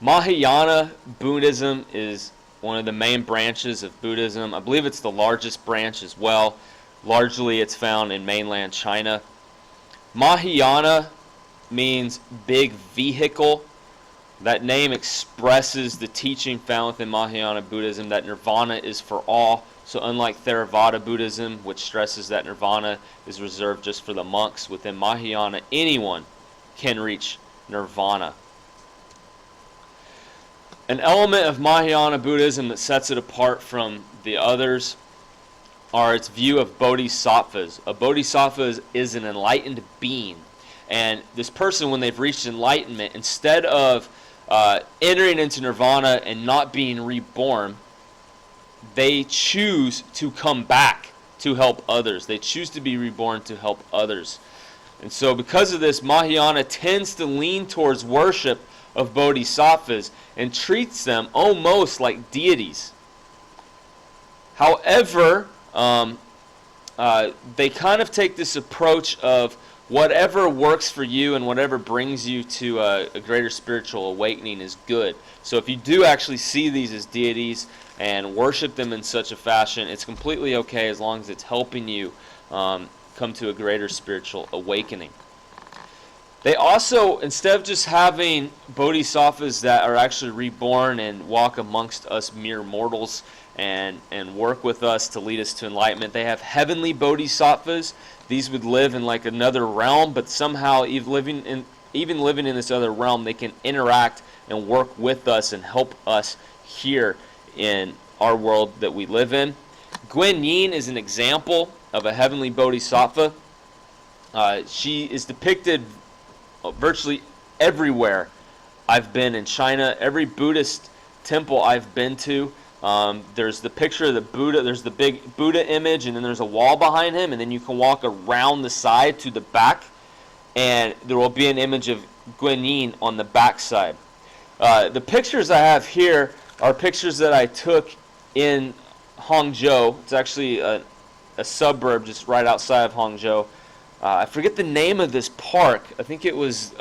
Mahayana Buddhism is one of the main branches of Buddhism. I believe it's the largest branch as well. Largely it's found in mainland China. Mahayana means big vehicle. That name expresses the teaching found within Mahayana Buddhism that nirvana is for all. So unlike Theravada Buddhism, which stresses that nirvana is reserved just for the monks, within Mahayana anyone can reach nirvana. An element of Mahayana Buddhism that sets it apart from the others are its view of bodhisattvas. A bodhisattva is an enlightened being. And this person, when they've reached enlightenment, instead of entering into nirvana and not being reborn, they choose to come back to help others. They choose to be reborn to help others. And so because of this, Mahayana tends to lean towards worship of bodhisattvas and treats them almost like deities. However, they kind of take this approach of whatever works for you and whatever brings you to a greater spiritual awakening is good. So if you do actually see these as deities and worship them in such a fashion, it's completely okay as long as it's helping you come to a greater spiritual awakening. They also, instead of just having bodhisattvas that are actually reborn and walk amongst us mere mortals and work with us to lead us to enlightenment, they have heavenly bodhisattvas. These would live in like another realm, but somehow even living in this other realm, they can interact and work with us and help us here in our world that we live in. Guanyin is an example of a heavenly bodhisattva. She is depicted virtually everywhere I've been in China. Every Buddhist temple I've been to, there's the picture of the Buddha, there's the big Buddha image, and then there's a wall behind him, and then you can walk around the side to the back, and there will be an image of Guanyin on the back side. The pictures I have here are pictures that I took in Hangzhou. It's actually a suburb just right outside of Hangzhou. I forget the name of this park. I think it was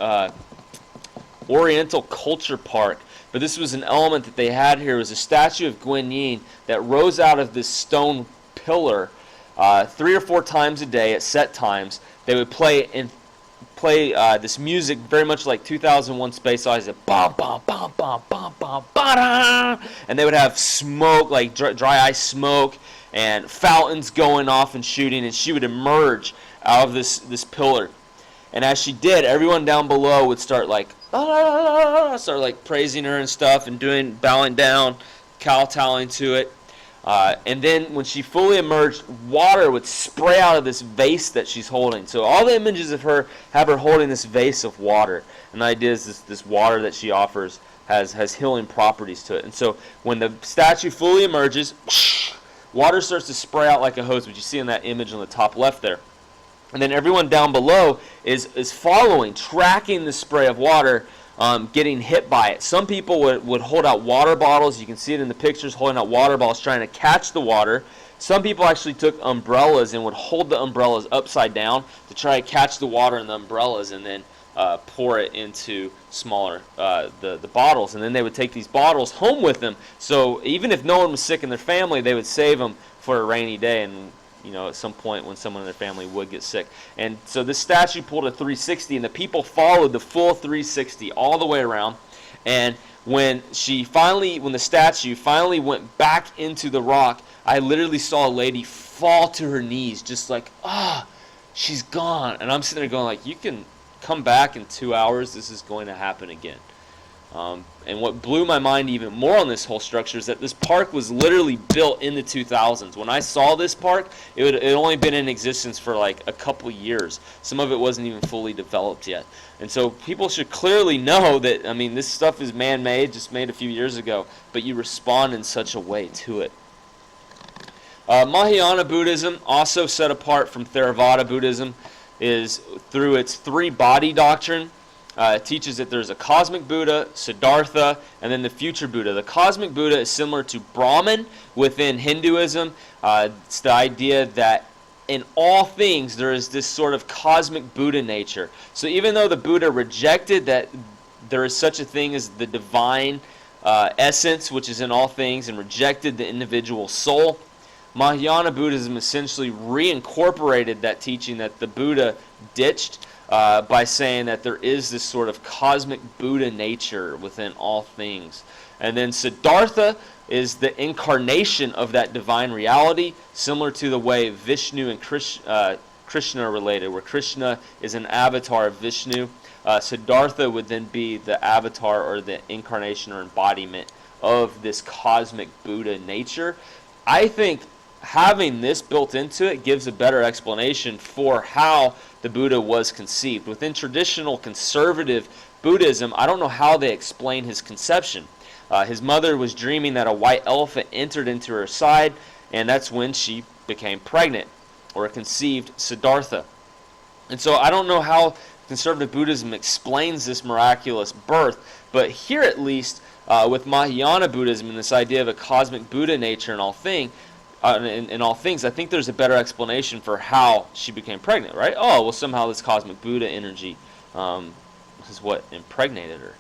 Oriental Culture Park. But this was an element that they had here. It was a statue of Guanyin that rose out of this stone pillar 3 or 4 times a day at set times. They would play this music very much like 2001 Space Odyssey. Bum, bum, bum, bum, bum, bum, ba-da! And they would have smoke, like dry ice smoke, and fountains going off and shooting, and she would emerge out of this pillar. And as she did, everyone down below would start like praising her and stuff and bowing down, kowtowing to it. And then when she fully emerged, water would spray out of this vase that she's holding. So all the images of her have her holding this vase of water. And the idea is this water that she offers has healing properties to it. And so when the statue fully emerges, water starts to spray out like a hose, which you see in that image on the top left there. And then everyone down below is following, tracking the spray of water, getting hit by it. Some people would hold out water bottles. You can see it in the pictures, holding out water bottles, trying to catch the water. Some people actually took umbrellas and would hold the umbrellas upside down to try to catch the water in the umbrellas and then pour it into smaller the bottles. And then they would take these bottles home with them. So even if no one was sick in their family, they would save them for a rainy day and at some point when someone in their family would get sick. And so this statue pulled a 360, and the people followed the full 360 all the way around. And when the statue finally went back into the rock, I literally saw a lady fall to her knees, just like, she's gone. And I'm sitting there going like, you can come back in 2 hours, this is going to happen again. And what blew my mind even more on this whole structure is that this park was literally built in the 2000s. When I saw this park, it had only been in existence for like a couple years. Some of it wasn't even fully developed yet. And so people should clearly know that, this stuff is man-made, just made a few years ago, but you respond in such a way to it. Mahayana Buddhism, also set apart from Theravada Buddhism, is through its 3-body doctrine. It teaches that there's a cosmic Buddha, Siddhartha, and then the future Buddha. The cosmic Buddha is similar to Brahman within Hinduism. It's the idea that in all things there is this sort of cosmic Buddha nature. So even though the Buddha rejected that there is such a thing as the divine essence, which is in all things, and rejected the individual soul. Mahayana Buddhism essentially reincorporated that teaching that the Buddha ditched by saying that there is this sort of cosmic Buddha nature within all things. And then Siddhartha is the incarnation of that divine reality, similar to the way Vishnu and Krishna are related, where Krishna is an avatar of Vishnu. Siddhartha would then be the avatar or the incarnation or embodiment of this cosmic Buddha nature. I think having this built into it gives a better explanation for how the Buddha was conceived. Within traditional conservative Buddhism, I don't know how they explain his conception. His mother was dreaming that a white elephant entered into her side, and that's when she became pregnant or conceived Siddhartha. And so I don't know how conservative Buddhism explains this miraculous birth, but here at least with Mahayana Buddhism and this idea of a cosmic Buddha nature in all things, I think there's a better explanation for how she became pregnant, right? Oh, well, somehow this cosmic Buddha energy is what impregnated her.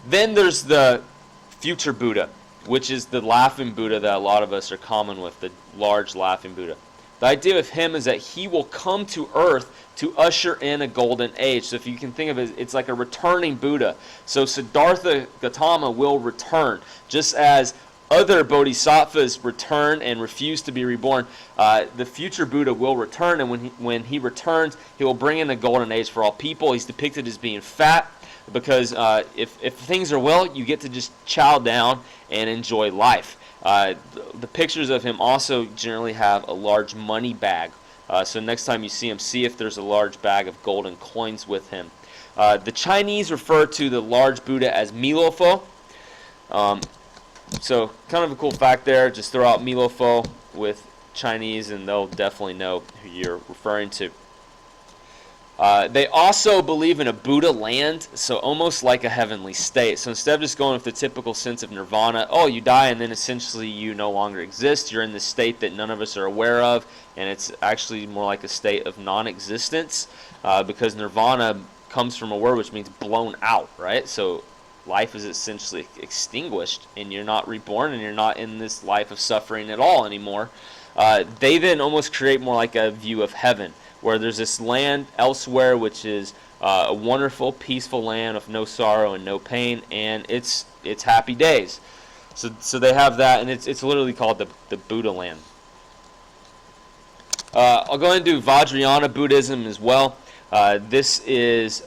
Then there's the future Buddha, which is the laughing Buddha that a lot of us are common with, the large laughing Buddha. The idea of him is that he will come to earth to usher in a golden age. So if you can think of it, it's like a returning Buddha. So Siddhartha Gautama will return, just as other bodhisattvas return and refuse to be reborn. The future Buddha will return, and when he returns, he will bring in a golden age for all people. He's depicted as being fat, because if things are well, you get to just chow down and enjoy life. The pictures of him also generally have a large money bag. So next time you see him, see if there's a large bag of golden coins with him. The Chinese refer to the large Buddha as Milofo. So kind of a cool fact there. Just throw out Milofo with Chinese and they'll definitely know who you're referring to. They also believe in a Buddha land, so almost like a heavenly state. So instead of just going with the typical sense of nirvana, oh, you die and then essentially you no longer exist, you're in this state that none of us are aware of, and it's actually more like a state of non-existence, because nirvana comes from a word which means blown out, right? So life is essentially extinguished, and you're not reborn, and you're not in this life of suffering at all anymore. They then almost create more like a view of heaven, where there's this land elsewhere which is a wonderful, peaceful land of no sorrow and no pain, and it's happy days. So they have that, and it's literally called the Buddha land. I'll go into Vajrayana Buddhism as well. This is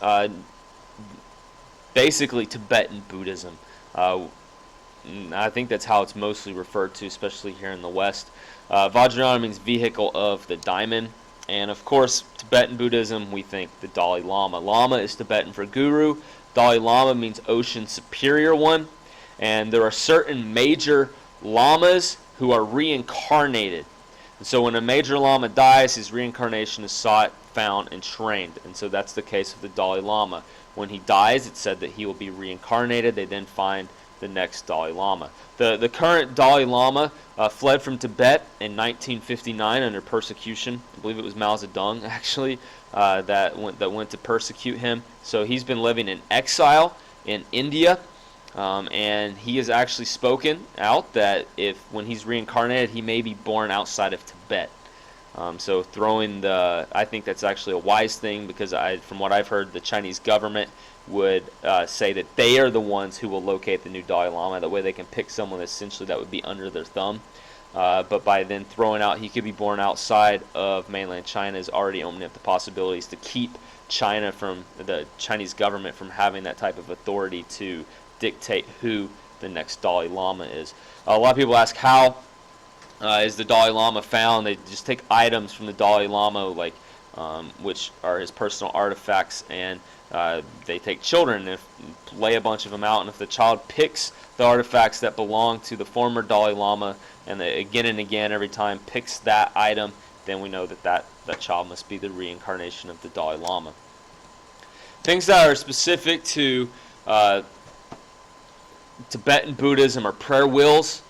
basically Tibetan Buddhism. I think that's how it's mostly referred to, especially here in the West. Vajrayana means vehicle of the diamond. And of course, Tibetan Buddhism, we think the Dalai Lama. Lama is Tibetan for guru. Dalai Lama means ocean superior one. And there are certain major lamas who are reincarnated. And so when a major lama dies, his reincarnation is sought, found, and trained. And so that's the case of the Dalai Lama. When he dies, it's said that he will be reincarnated. They then find the next Dalai Lama. The current Dalai Lama fled from Tibet in 1959 under persecution. I believe it was Mao Zedong, actually, that went to persecute him. So he's been living in exile in India, and he has actually spoken out that when he's reincarnated, he may be born outside of Tibet. So I think that's actually a wise thing, because from what I've heard, the Chinese government would say that they are the ones who will locate the new Dalai Lama. That way they can pick someone essentially that would be under their thumb. But by then throwing out he could be born outside of mainland China is already opening up the possibilities to keep the Chinese government from having that type of authority to dictate who the next Dalai Lama is. A lot of people ask, how is the Dalai Lama found? They just take items from the Dalai Lama, like which are his personal artifacts, and they take children and lay a bunch of them out, and if the child picks the artifacts that belong to the former Dalai Lama, and again and again every time picks that item, then we know that child must be the reincarnation of the Dalai Lama. Things that are specific to Tibetan Buddhism are prayer wheels.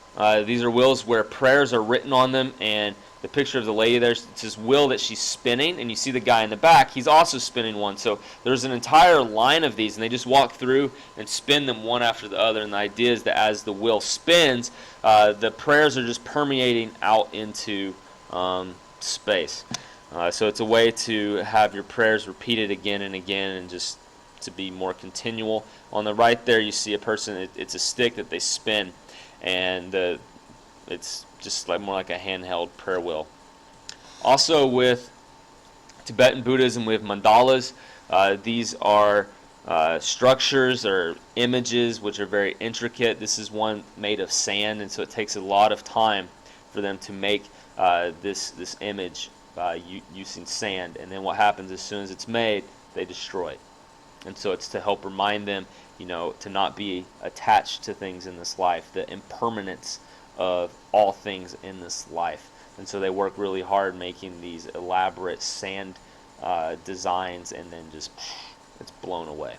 These are wheels where prayers are written on them, and the picture of the lady there, it's this wheel that she's spinning, and you see the guy in the back, he's also spinning one. So there's an entire line of these, and they just walk through and spin them one after the other. And the idea is that as the wheel spins, the prayers are just permeating out into space. So it's a way to have your prayers repeated again and again, and just to be more continual. On the right there, you see a person, it's a stick that they spin, and it's just like more like a handheld prayer wheel. Also with Tibetan Buddhism, we have mandalas. These are structures or images which are very intricate. This is one made of sand, and so it takes a lot of time for them to make this image using sand. And then what happens as soon as it's made, they destroy it. And so it's to help remind them, to not be attached to things in this life, the impermanence of all things in this life. And so they work really hard making these elaborate sand designs, and then just it's blown away.